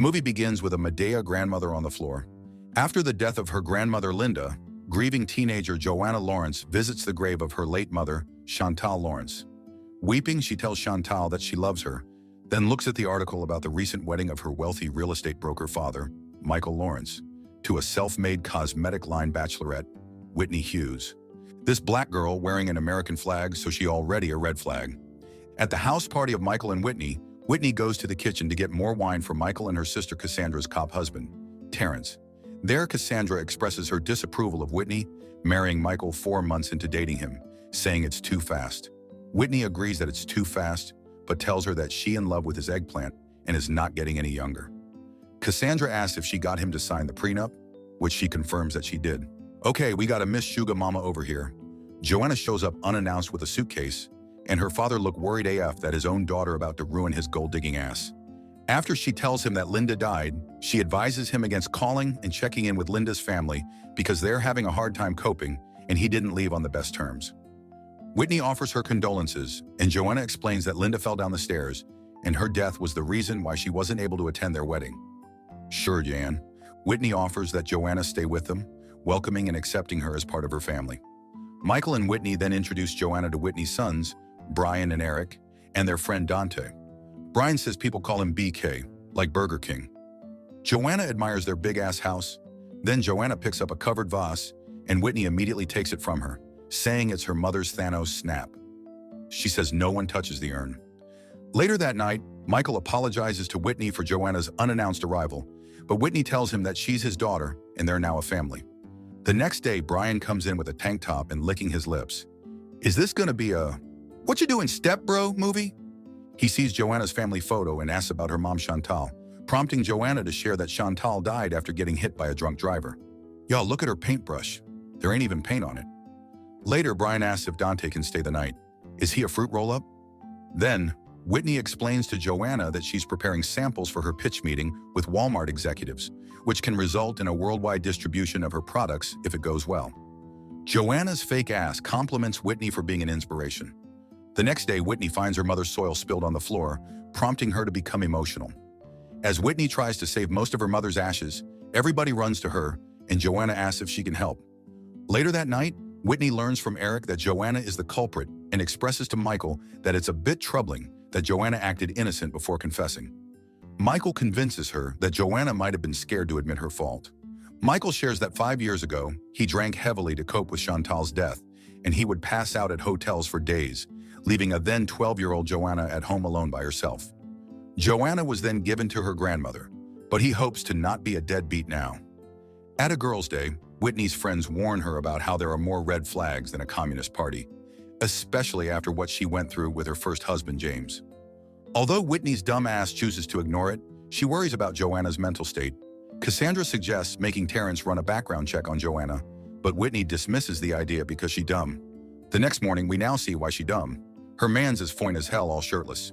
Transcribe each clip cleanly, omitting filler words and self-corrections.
Movie begins with a Medea grandmother on the floor. After the death of her grandmother Linda, grieving teenager Joanna Lawrence visits the grave of her late mother, Chantal Lawrence. Weeping, she tells Chantal that she loves her, then looks at the article about the recent wedding of her wealthy real estate broker father, Michael Lawrence, to a self-made cosmetic line bachelorette, Whitney Hughes. This black girl wearing an American flag, so she already a red flag. At the house party of Michael and Whitney, Whitney goes to the kitchen to get more wine for Michael and her sister Cassandra's cop husband, Terrence. There, Cassandra expresses her disapproval of Whitney marrying Michael 4 months into dating him, saying it's too fast. Whitney agrees that it's too fast, but tells her that she's in love with his eggplant and is not getting any younger. Cassandra asks if she got him to sign the prenup, which she confirms that she did. Okay, we got a Miss Sugar Mama over here. Joanna shows up unannounced with a suitcase, and her father looked worried AF that his own daughter about to ruin his gold-digging ass. After she tells him that Linda died, she advises him against calling and checking in with Linda's family because they're having a hard time coping and he didn't leave on the best terms. Whitney offers her condolences, and Joanna explains that Linda fell down the stairs and her death was the reason why she wasn't able to attend their wedding. Sure, Jan. Whitney offers that Joanna stay with them, welcoming and accepting her as part of her family. Michael and Whitney then introduce Joanna to Whitney's sons, Brian and Eric, and their friend Dante. Brian says people call him BK, like Burger King. Joanna admires their big-ass house. Then Joanna picks up a covered vase, and Whitney immediately takes it from her, saying it's her mother's Thanos snap. She says no one touches the urn. Later that night, Michael apologizes to Whitney for Joanna's unannounced arrival, but Whitney tells him that she's his daughter and they're now a family. The next day, Brian comes in with a tank top and licking his lips. Is this gonna be a "what you doing, step bro" movie? He sees Joanna's family photo and asks about her mom Chantal, prompting Joanna to share that Chantal died after getting hit by a drunk driver. Y'all, look at her paintbrush. There ain't even paint on it. Later, Brian asks if Dante can stay the night. Is he a fruit roll-up? Then, Whitney explains to Joanna that she's preparing samples for her pitch meeting with Walmart executives, which can result in a worldwide distribution of her products if it goes well. Joanna's fake ass compliments Whitney for being an inspiration. The next day, Whitney finds her mother's soil spilled on the floor, prompting her to become emotional. As Whitney tries to save most of her mother's ashes, everybody runs to her, and Joanna asks if she can help. Later that night, Whitney learns from Eric that Joanna is the culprit and expresses to Michael that it's a bit troubling that Joanna acted innocent before confessing. Michael convinces her that Joanna might have been scared to admit her fault. Michael shares that 5 years ago, he drank heavily to cope with Chantal's death, and he would pass out at hotels for days, leaving a then 12-year-old Joanna at home alone by herself. Joanna was then given to her grandmother, but he hopes to not be a deadbeat now. At a girls' day, Whitney's friends warn her about how there are more red flags than a communist party, especially after what she went through with her first husband, James. Although Whitney's dumb ass chooses to ignore it, she worries about Joanna's mental state. Cassandra suggests making Terrence run a background check on Joanna, but Whitney dismisses the idea because she dumb. The next morning, we now see why she dumb. Her man's as fine as hell, all shirtless.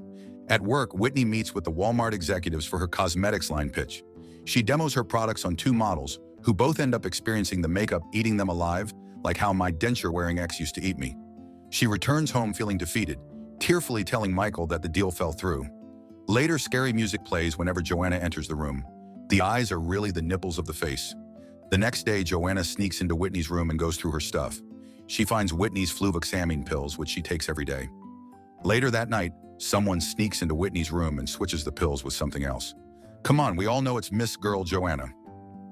At work, Whitney meets with the Walmart executives for her cosmetics line pitch. She demos her products on 2 models, who both end up experiencing the makeup eating them alive, like how my denture-wearing ex used to eat me. She returns home feeling defeated, tearfully telling Michael that the deal fell through. Later, scary music plays whenever Joanna enters the room. The eyes are really the nipples of the face. The next day, Joanna sneaks into Whitney's room and goes through her stuff. She finds Whitney's fluvoxamine pills, which she takes every day. Later that night, someone sneaks into Whitney's room and switches the pills with something else. Come on, we all know it's Miss Girl Joanna.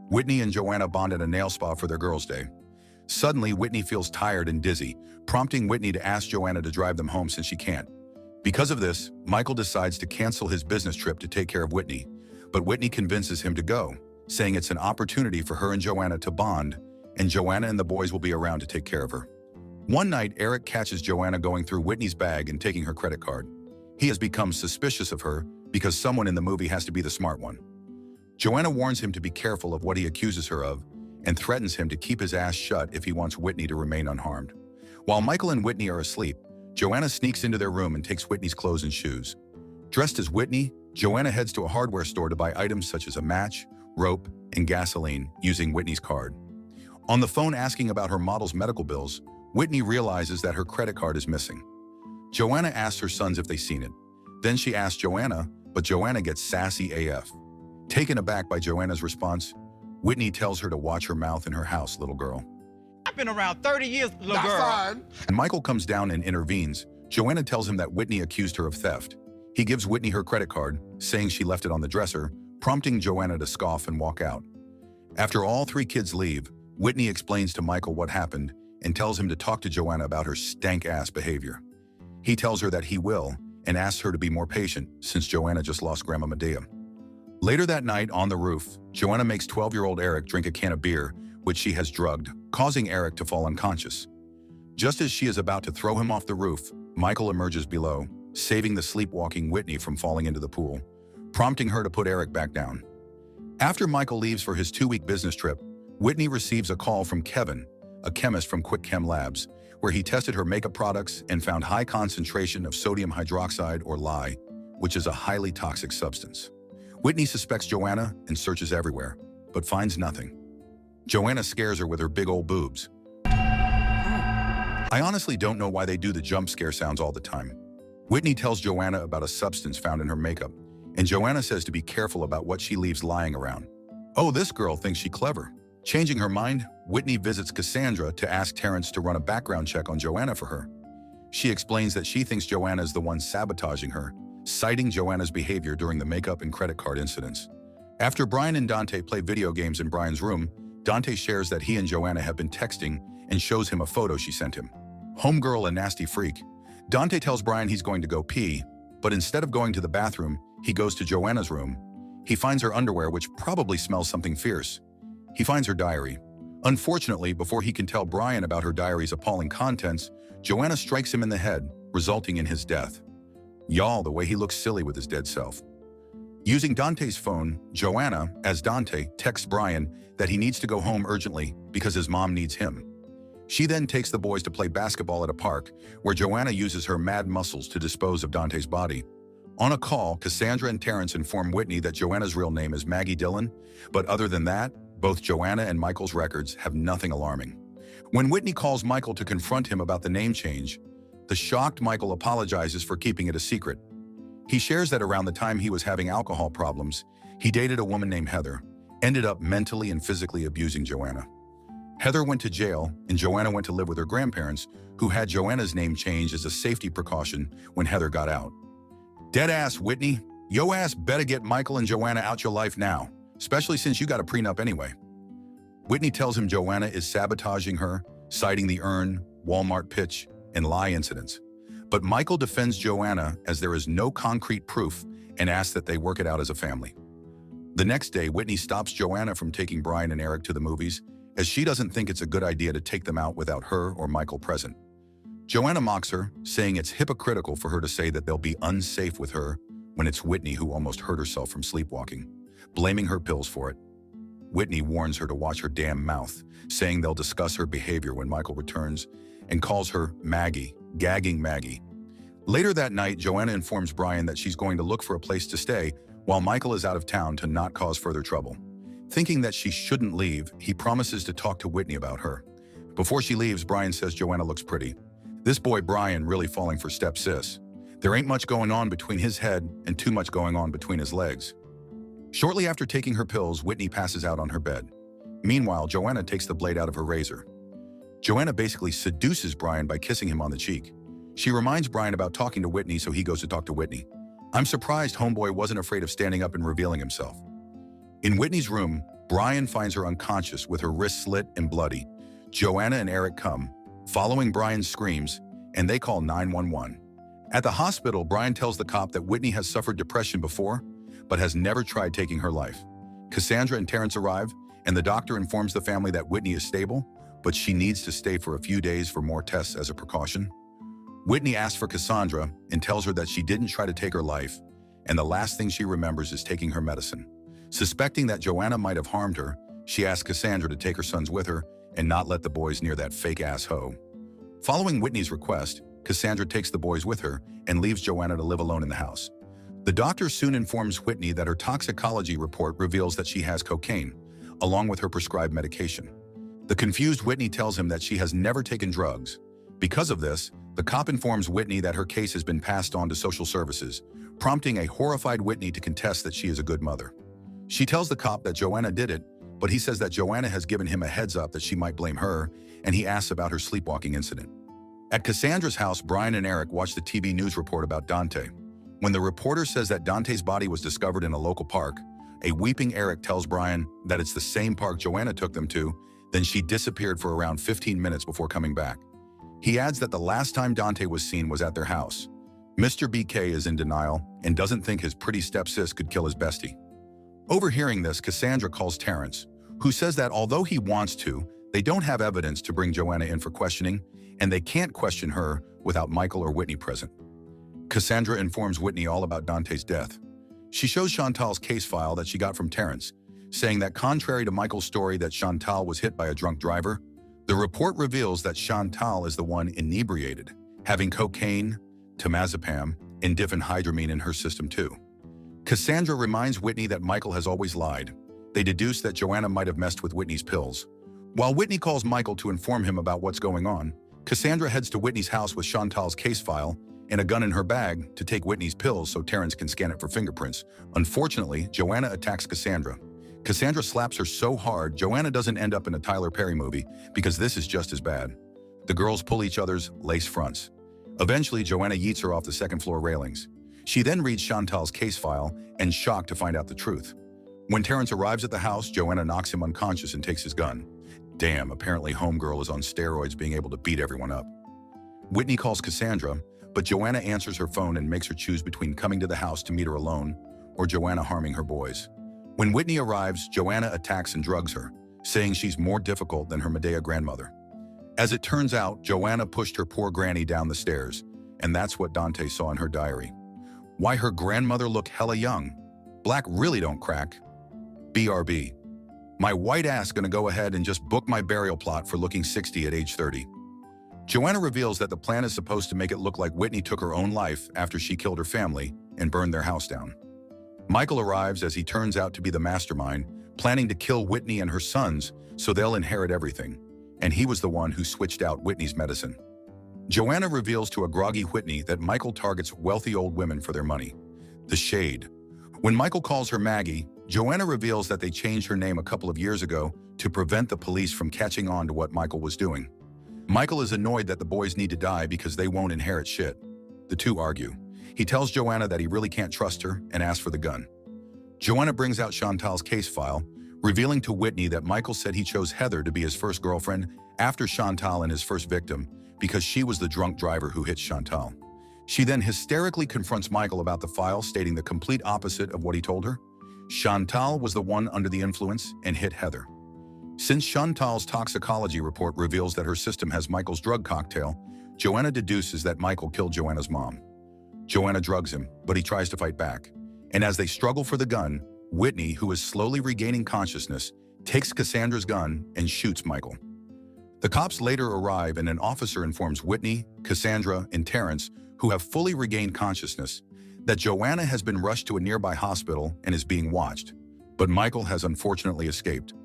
Whitney and Joanna bond at a nail spa for their girls' day. Suddenly, Whitney feels tired and dizzy, prompting Whitney to ask Joanna to drive them home since she can't. Because of this, Michael decides to cancel his business trip to take care of Whitney, but Whitney convinces him to go, saying it's an opportunity for her and Joanna to bond, and Joanna and the boys will be around to take care of her. One night, Eric catches Joanna going through Whitney's bag and taking her credit card. He has become suspicious of her because someone in the movie has to be the smart one. Joanna warns him to be careful of what he accuses her of and threatens him to keep his ass shut if he wants Whitney to remain unharmed. While Michael and Whitney are asleep, Joanna sneaks into their room and takes Whitney's clothes and shoes. Dressed as Whitney, Joanna heads to a hardware store to buy items such as a match, rope, and gasoline using Whitney's card. On the phone asking about her model's medical bills, Whitney realizes that her credit card is missing. Joanna asks her sons if they've seen it. Then she asks Joanna, but Joanna gets sassy AF. Taken aback by Joanna's response, Whitney tells her to watch her mouth in her house, little girl. I've been around 30 years, little That's girl. fine. And Michael comes down and intervenes. Joanna tells him that Whitney accused her of theft. He gives Whitney her credit card, saying she left it on the dresser, prompting Joanna to scoff and walk out. After all three kids leave, Whitney explains to Michael what happened and tells him to talk to Joanna about her stank-ass behavior. He tells her that he will and asks her to be more patient since Joanna just lost Grandma Medea. Later that night, on the roof, Joanna makes 12-year-old Eric drink a can of beer, which she has drugged, causing Eric to fall unconscious. Just as she is about to throw him off the roof, Michael emerges below, saving the sleepwalking Whitney from falling into the pool, prompting her to put Eric back down. After Michael leaves for his 2-week business trip, Whitney receives a call from Kevin, a chemist from Quick Chem Labs, where he tested her makeup products and found high concentration of sodium hydroxide, or lye, which is a highly toxic substance. Whitney suspects Joanna and searches everywhere, but finds nothing. Joanna scares her with her big old boobs. I honestly don't know why they do the jump scare sounds all the time. Whitney tells Joanna about a substance found in her makeup, and Joanna says to be careful about what she leaves lying around. Oh, this girl thinks she's clever. Changing her mind, Whitney visits Cassandra to ask Terrence to run a background check on Joanna for her. She explains that she thinks Joanna is the one sabotaging her, citing Joanna's behavior during the makeup and credit card incidents. After Brian and Dante play video games in Brian's room, Dante shares that he and Joanna have been texting and shows him a photo she sent him. Homegirl, a nasty freak. Dante tells Brian he's going to go pee, but instead of going to the bathroom, he goes to Joanna's room. He finds her underwear, which probably smells something fierce. He finds her diary. Unfortunately, before he can tell Brian about her diary's appalling contents, Joanna strikes him in the head, resulting in his death. Y'all, the way he looks silly with his dead self. Using Dante's phone, Joanna, as Dante, texts Brian that he needs to go home urgently because his mom needs him. She then takes the boys to play basketball at a park, where Joanna uses her mad muscles to dispose of Dante's body. On a call, Cassandra and Terrence inform Whitney that Joanna's real name is Maggie Dillon, but other than that, both Joanna and Michael's records have nothing alarming. When Whitney calls Michael to confront him about the name change, the shocked Michael apologizes for keeping it a secret. He shares that around the time he was having alcohol problems, he dated a woman named Heather, ended up mentally and physically abusing Joanna. Heather went to jail, and Joanna went to live with her grandparents, who had Joanna's name changed as a safety precaution when Heather got out. Deadass Whitney, yo ass better get Michael and Joanna out your life now, especially since you got a prenup anyway. Whitney tells him Joanna is sabotaging her, citing the urn, Walmart pitch, and lie incidents. But Michael defends Joanna as there is no concrete proof and asks that they work it out as a family. The next day, Whitney stops Joanna from taking Brian and Eric to the movies, as she doesn't think it's a good idea to take them out without her or Michael present. Joanna mocks her, saying it's hypocritical for her to say that they'll be unsafe with her when it's Whitney who almost hurt herself from sleepwalking, blaming her pills for it. Whitney warns her to watch her damn mouth, saying they'll discuss her behavior when Michael returns, and calls her Maggie, gagging Maggie. Later that night, Joanna informs Brian that she's going to look for a place to stay while Michael is out of town to not cause further trouble. Thinking that she shouldn't leave, he promises to talk to Whitney about her. Before she leaves, Brian says Joanna looks pretty. This boy Brian really falling for step-sis. There ain't much going on between his head and too much going on between his legs. Shortly after taking her pills, Whitney passes out on her bed. Meanwhile, Joanna takes the blade out of her razor. Joanna basically seduces Brian by kissing him on the cheek. She reminds Brian about talking to Whitney, so he goes to talk to Whitney. I'm surprised homeboy wasn't afraid of standing up and revealing himself. In Whitney's room, Brian finds her unconscious with her wrists slit and bloody. Joanna and Eric come, following Brian's screams, and they call 911. At the hospital, Brian tells the cop that Whitney has suffered depression before, but has never tried taking her life. Cassandra and Terrence arrive, and the doctor informs the family that Whitney is stable, but she needs to stay for a few days for more tests as a precaution. Whitney asks for Cassandra and tells her that she didn't try to take her life, and the last thing she remembers is taking her medicine. Suspecting that Joanna might have harmed her, she asks Cassandra to take her sons with her and not let the boys near that fake-ass hoe. Following Whitney's request, Cassandra takes the boys with her and leaves Joanna to live alone in the house. The doctor soon informs Whitney that her toxicology report reveals that she has cocaine, along with her prescribed medication. The confused Whitney tells him that she has never taken drugs. Because of this, the cop informs Whitney that her case has been passed on to social services, prompting a horrified Whitney to contest that she is a good mother. She tells the cop that Joanna did it, but he says that Joanna has given him a heads up that she might blame her, and he asks about her sleepwalking incident. At Cassandra's house, Brian and Eric watch the TV news report about Dante. When the reporter says that Dante's body was discovered in a local park, a weeping Eric tells Brian that it's the same park Joanna took them to, then she disappeared for around 15 minutes before coming back. He adds that the last time Dante was seen was at their house. Mr. BK is in denial and doesn't think his pretty stepsis could kill his bestie. Overhearing this, Cassandra calls Terrence, who says that although he wants to, they don't have evidence to bring Joanna in for questioning, and they can't question her without Michael or Whitney present. Cassandra informs Whitney all about Dante's death. She shows Chantal's case file that she got from Terrence, saying that contrary to Michael's story that Chantal was hit by a drunk driver, the report reveals that Chantal is the one inebriated, having cocaine, temazepam, and diphenhydramine in her system too. Cassandra reminds Whitney that Michael has always lied. They deduce that Joanna might have messed with Whitney's pills. While Whitney calls Michael to inform him about what's going on, Cassandra heads to Whitney's house with Chantal's case file and a gun in her bag to take Whitney's pills so Terrence can scan it for fingerprints. Unfortunately, Joanna attacks Cassandra. Cassandra slaps her so hard, Joanna doesn't end up in a Tyler Perry movie because this is just as bad. The girls pull each other's lace fronts. Eventually, Joanna yeets her off the second-floor railings. She then reads Chantal's case file and shocked to find out the truth. When Terrence arrives at the house, Joanna knocks him unconscious and takes his gun. Damn, apparently homegirl is on steroids being able to beat everyone up. Whitney calls Cassandra, but Joanna answers her phone and makes her choose between coming to the house to meet her alone or Joanna harming her boys. When Whitney arrives, Joanna attacks and drugs her, saying she's more difficult than her Medea grandmother. As it turns out, Joanna pushed her poor granny down the stairs, and that's what Dante saw in her diary. Why her grandmother looked hella young. Black really don't crack. BRB. My white ass gonna go ahead and just book my burial plot for looking 60 at age 30. Joanna reveals that the plan is supposed to make it look like Whitney took her own life after she killed her family and burned their house down. Michael arrives as he turns out to be the mastermind, planning to kill Whitney and her sons so they'll inherit everything, and he was the one who switched out Whitney's medicine. Joanna reveals to a groggy Whitney that Michael targets wealthy old women for their money. The shade. When Michael calls her Maggie, Joanna reveals that they changed her name a couple of years ago to prevent the police from catching on to what Michael was doing. Michael is annoyed that the boys need to die because they won't inherit shit. The two argue. He tells Joanna that he really can't trust her and asks for the gun. Joanna brings out Chantal's case file, revealing to Whitney that Michael said he chose Heather to be his first girlfriend after Chantal and his first victim because she was the drunk driver who hit Chantal. She then hysterically confronts Michael about the file, stating the complete opposite of what he told her. Chantal was the one under the influence and hit Heather. Since Chantal's toxicology report reveals that her system has Michael's drug cocktail, Joanna deduces that Michael killed Joanna's mom. Joanna drugs him, but he tries to fight back. And as they struggle for the gun, Whitney, who is slowly regaining consciousness, takes Cassandra's gun and shoots Michael. The cops later arrive and an officer informs Whitney, Cassandra, and Terrence, who have fully regained consciousness, that Joanna has been rushed to a nearby hospital and is being watched, but Michael has unfortunately escaped.